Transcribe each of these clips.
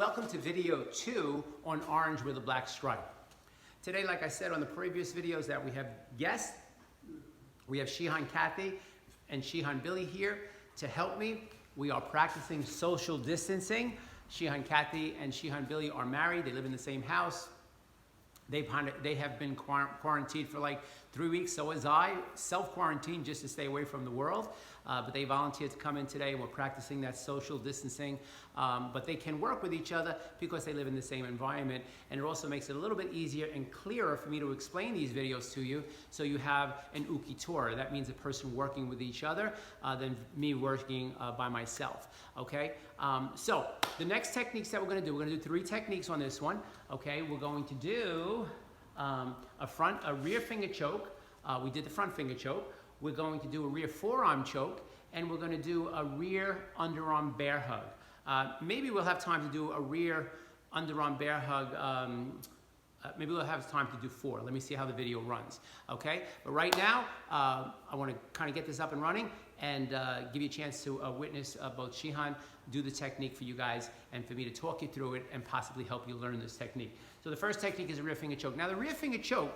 Welcome to video 2 on Orange with a Black Stripe. Today, like I said on the previous videos, that we have guests. We have Shihan Kathy and Shihan Billy here to help me. We are practicing social distancing. Shihan Kathy and Shihan Billy are married. They live in the same house. They have been quarantined for like 3 weeks, so was I. Self-quarantined just to stay away from the world. But they volunteered to come in today, and we're practicing that social distancing. But they can work with each other because they live in the same environment. And it also makes it a little bit easier and clearer for me to explain these videos to you. So you have an ukitora. That means a person working with each other than me working by myself. Okay? So the next techniques that we're going to do, we're going to do 3 techniques on this one. Okay? We're going to do a rear finger choke. We did the front finger choke. We're going to do a rear forearm choke, and we're going to do a rear underarm bear hug. Maybe we'll have time to do a rear underarm bear hug. Maybe we'll have time to do 4. Let me see how the video runs. Okay? But right now, I want to kind of get this up and running and give you a chance to witness both Shihan do the technique for you guys and for me to talk you through it and possibly help you learn this technique. So the first technique is a rear finger choke. Now the rear finger choke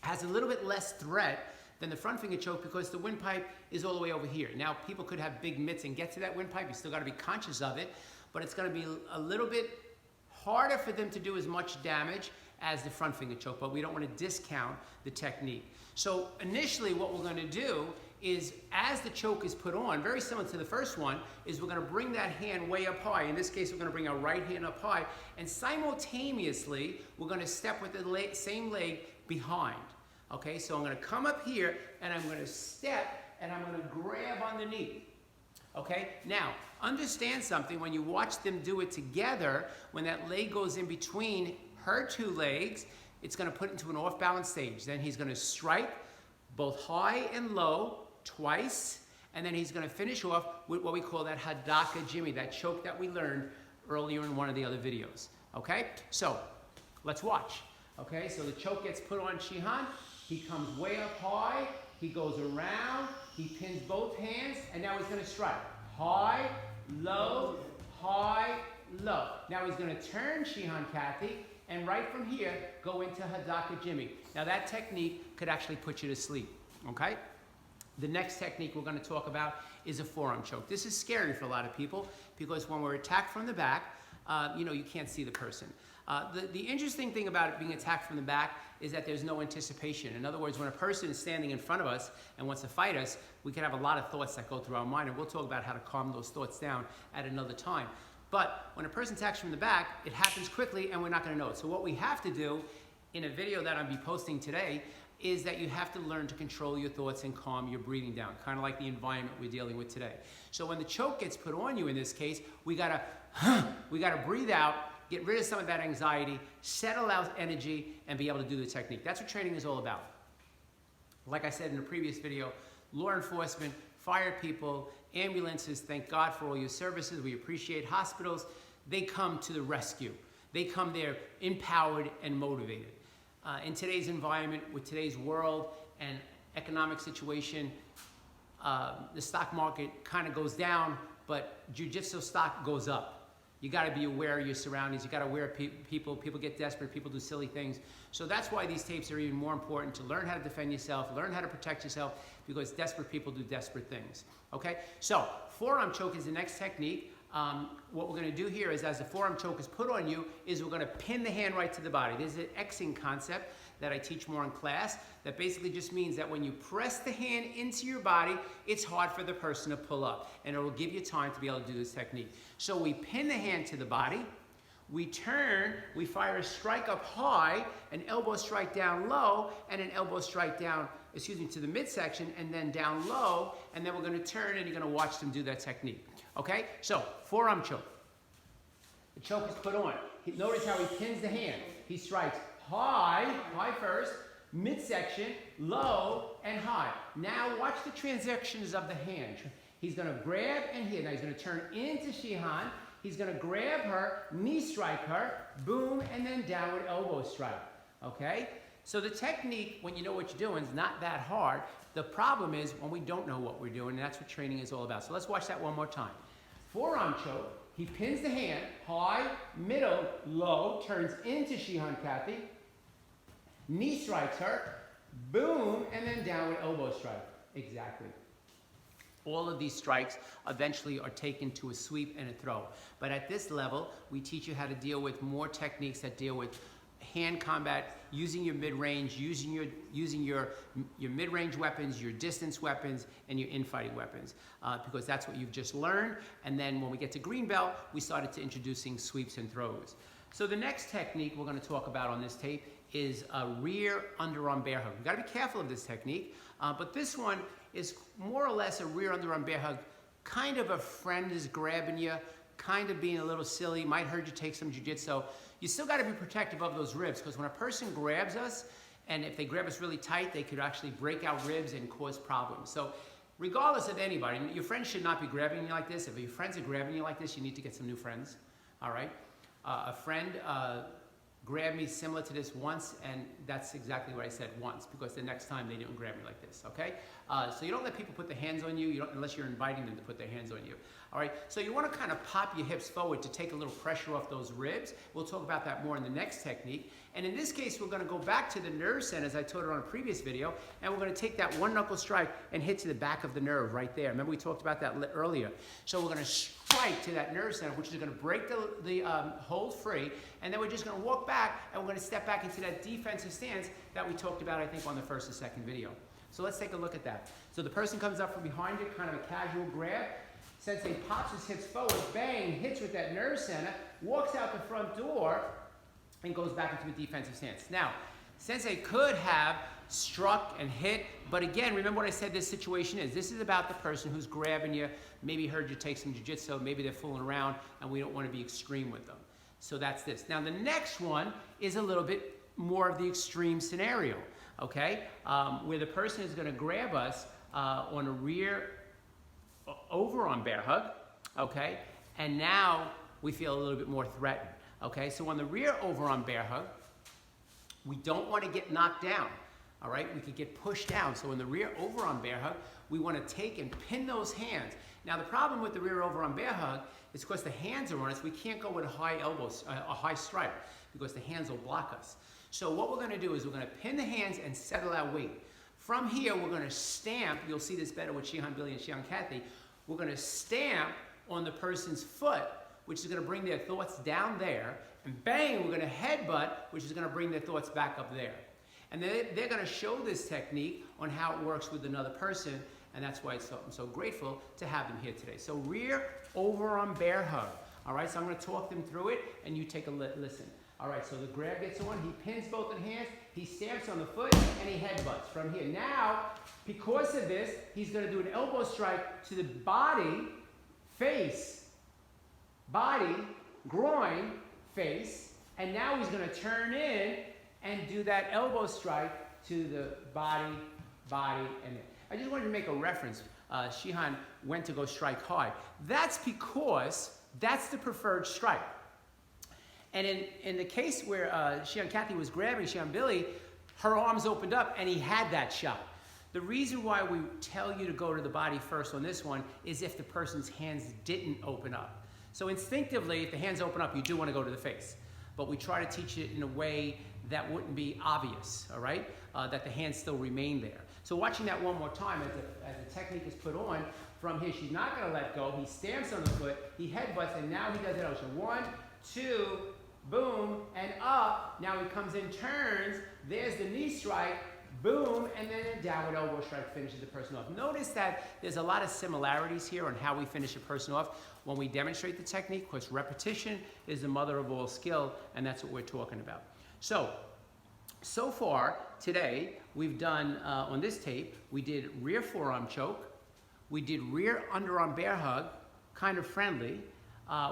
has a little bit less threat than the front finger choke because the windpipe is all the way over here. Now people could have big mitts and get to that windpipe. You still got to be conscious of it, but it's going to be a little bit harder for them to do as much damage as the front finger choke, but we don't want to discount the technique. So initially what we're going to do is, as the choke is put on, very similar to the first one, is we're going to bring that hand way up high. In this case, we're going to bring our right hand up high, and simultaneously, we're going to step with the same leg behind. Okay, so I'm going to come up here, and I'm going to step, and I'm going to grab underneath. Okay, now, understand something. When you watch them do it together, when that leg goes in between her 2 legs, it's going to put it into an off-balance stage. Then he's going to strike both high and low twice, and then he's going to finish off with what we call that Hadaka Jimmy, that choke that we learned earlier in one of the other videos. Okay, so let's watch. Okay, so the choke gets put on Shihan. He comes way up high. He goes around. He pins both hands, and now he's going to strike. High, low, high, low. Now he's going to turn Shihan Kathy, and right from here, go into Hadaka Jimmy. Now that technique could actually put you to sleep, okay? The next technique we're going to talk about is a forearm choke. This is scary for a lot of people because when we're attacked from the back, you can't see the person. The interesting thing about it being attacked from the back is that there's no anticipation. In other words, when a person is standing in front of us and wants to fight us, we can have a lot of thoughts that go through our mind, and we'll talk about how to calm those thoughts down at another time. But when a person attacks from the back, it happens quickly and we're not going to know it. So what we have to do in a video that I'll be posting today is that you have to learn to control your thoughts and calm your breathing down, kind of like the environment we're dealing with today. So when the choke gets put on you in this case, we gotta breathe out, get rid of some of that anxiety, settle out energy, and be able to do the technique. That's what training is all about. Like I said in the previous video, law enforcement, fire people, ambulances, thank God for all your services. We appreciate hospitals. They come to the rescue. They come there empowered and motivated. In today's environment, with today's world and economic situation, the stock market kind of goes down, but jiu-jitsu stock goes up. You got to be aware of your surroundings. You got to aware of people. People get desperate. People do silly things. So that's why these tapes are even more important, to learn how to defend yourself, learn how to protect yourself, because desperate people do desperate things. Okay? So forearm choke is the next technique. What we're going to do here is, as the forearm choke is put on you, is we're going to pin the hand right to the body. There's an Xing concept that I teach more in class that basically just means that when you press the hand into your body, it's hard for the person to pull up, and it will give you time to be able to do this technique. So we pin the hand to the body, we turn, we fire a strike up high, an elbow strike down low, and an elbow strike down, to the midsection, and then down low, and then we're going to turn, and you're going to watch them do that technique. Okay? So, forearm choke. The choke is put on. Notice how he pins the hand. He strikes high first, midsection, low, and high. Now watch the transactions of the hand. He's going to grab and hit. Now he's going to turn into Shihan. He's going to grab her, knee strike her, boom, and then downward elbow strike. Okay? So the technique, when you know what you're doing, is not that hard. The problem is when we don't know what we're doing, and that's what training is all about. So let's watch that one more time. Forearm choke, he pins the hand, high, middle, low, turns into Shihan Kathy, knee strikes her, boom, and then downward elbow strike. Exactly. All of these strikes eventually are taken to a sweep and a throw. But at this level, we teach you how to deal with more techniques that deal with hand combat, using your mid-range, using your mid-range weapons, your distance weapons, and your infighting weapons, because that's what you've just learned. And then when we get to green belt, we started to introducing sweeps and throws. So the next technique we're going to talk about on this tape is a rear underarm bear hug. We've got to be careful of this technique, but this one is more or less a rear underarm bear hug. Kind of a friend is grabbing you, kind of being a little silly, might hurt you take some jiu-jitsu. You still got to be protective of those ribs, because when a person grabs us, and if they grab us really tight, they could actually break out ribs and cause problems. So regardless of anybody, your friends should not be grabbing you like this. If your friends are grabbing you like this, you need to get some new friends, all right? A friend grabbed me similar to this once, and that's exactly what I said, once, because the next time they didn't grab me like this, okay? So you don't let people put their hands on you, unless you're inviting them to put their hands on you, all right? So you want to kind of pop your hips forward to take a little pressure off those ribs. We'll talk about that more in the next technique. And in this case, we're going to go back to the nerve center, as I taught it on a previous video, and we're going to take that one knuckle strike and hit to the back of the nerve right there. Remember we talked about that earlier. So we're going to strike to that nerve center, which is going to break the hold free, and then we're just going to walk back, and we're going to step back into that defensive stance that we talked about, I think, on the first and second video. So let's take a look at that. So the person comes up from behind it, kind of a casual grab. Sensei pops his hips forward, bang, hits with that nerve center, walks out the front door, and goes back into a defensive stance. Now, Sensei could have struck and hit, but again, remember what I said this situation is. This is about the person who's grabbing you, maybe heard you take some jiu-jitsu, maybe they're fooling around, and we don't want to be extreme with them. So that's this. Now, the next one is a little bit more of the extreme scenario, okay? Where the person is going to grab us on a rear overarm bear hug, okay? And now we feel a little bit more threatened, okay? So on the rear overarm bear hug, we don't want to get knocked down, all right? We could get pushed down. So in the rear overarm bear hug, we want to take and pin those hands. Now the problem with the rear overarm bear hug is because the hands are on us, we can't go with a high elbows, a high strike, because the hands will block us. So what we're going to do is we're going to pin the hands and settle our weight. From here, we're going to stamp. You'll see this better with Shihan Billy and Shihan Kathy. We're going to stamp on the person's foot, which is going to bring their thoughts down there. And bang, we're going to headbutt, which is going to bring their thoughts back up there. And they're going to show this technique on how it works with another person. And that's why I'm so grateful to have them here today. So rear overarm bear hug. All right, so I'm going to talk them through it, and you take a listen. All right, so the grab gets on, he pins both of the hands, he stamps on the foot, and he headbutts from here. Now, because of this, he's going to do an elbow strike to the body, face, body, groin, face, and now he's going to turn in and do that elbow strike to the body, and I just wanted to make a reference. Shihan went to go strike hard. That's because that's the preferred strike. And in the case where Shihan Kathy was grabbing Shihan Billy, her arms opened up and he had that shot. The reason why we tell you to go to the body first on this one is if the person's hands didn't open up. So instinctively, if the hands open up, you do want to go to the face. But we try to teach it in a way that wouldn't be obvious, all right? That the hands still remain there. So watching that one more time as the technique is put on, from here, she's not going to let go. He stamps on the foot, he headbutts, and now he does it out. So 1, 2, boom, and up. Now he comes in, turns, there's the knee strike, boom, and then a downward elbow strike finishes the person off. Notice that there's a lot of similarities here on how we finish a person off when we demonstrate the technique, because repetition is the mother of all skill, and that's what we're talking about. So far today, we've done, on this tape, we did rear forearm choke, we did rear underarm bear hug, kind of friendly,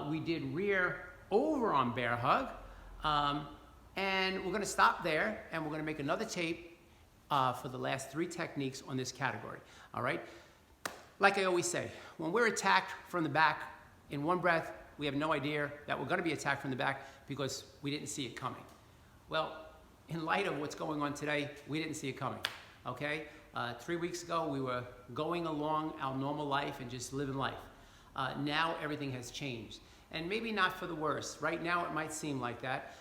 we did rear overarm bear hug, and we're going to stop there, and we're going to make another tape for the last 3 techniques on this category, all right? Like I always say, when we're attacked from the back, in one breath, we have no idea that we're going to be attacked from the back because we didn't see it coming. Well, in light of what's going on today, we didn't see it coming, okay? 3 weeks ago, we were going along our normal life and just living life. Now everything has changed. and maybe not for the worse. Right now it might seem like that.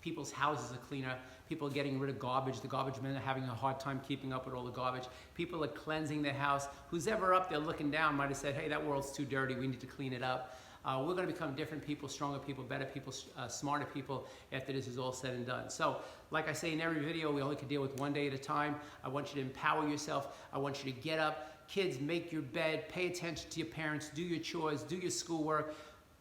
People's houses are cleaner. People are getting rid of garbage. The garbage men are having a hard time keeping up with all the garbage. People are cleansing their house. Who's ever up there looking down might have said, hey, that world's too dirty. We need to clean it up. We're going to become different people, stronger people, better people, smarter people after this is all said and done. So, like I say in every video, we only can deal with one day at a time. I want you to empower yourself. I want you to get up. Kids, make your bed. Pay attention to your parents. Do your chores. Do your schoolwork.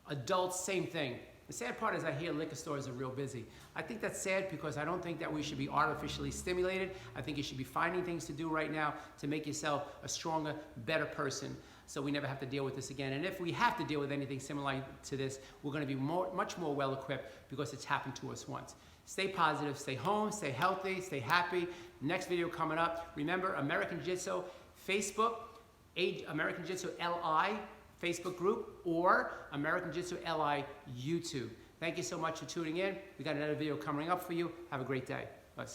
Adults, same thing. The sad part is I hear liquor stores are real busy. I think that's sad because I don't think that we should be artificially stimulated. I think you should be finding things to do right now to make yourself a stronger, better person, so we never have to deal with this again. And if we have to deal with anything similar to this, we're going to be much more well-equipped because it's happened to us once. Stay positive, stay home, stay healthy, stay happy. Next video coming up. Remember, American Jiu-Jitsu Facebook, American Jiu-Jitsu LI Facebook group, or American Jiu-Jitsu LI YouTube. Thank you so much for tuning in. We got another video coming up for you. Have a great day. Bye.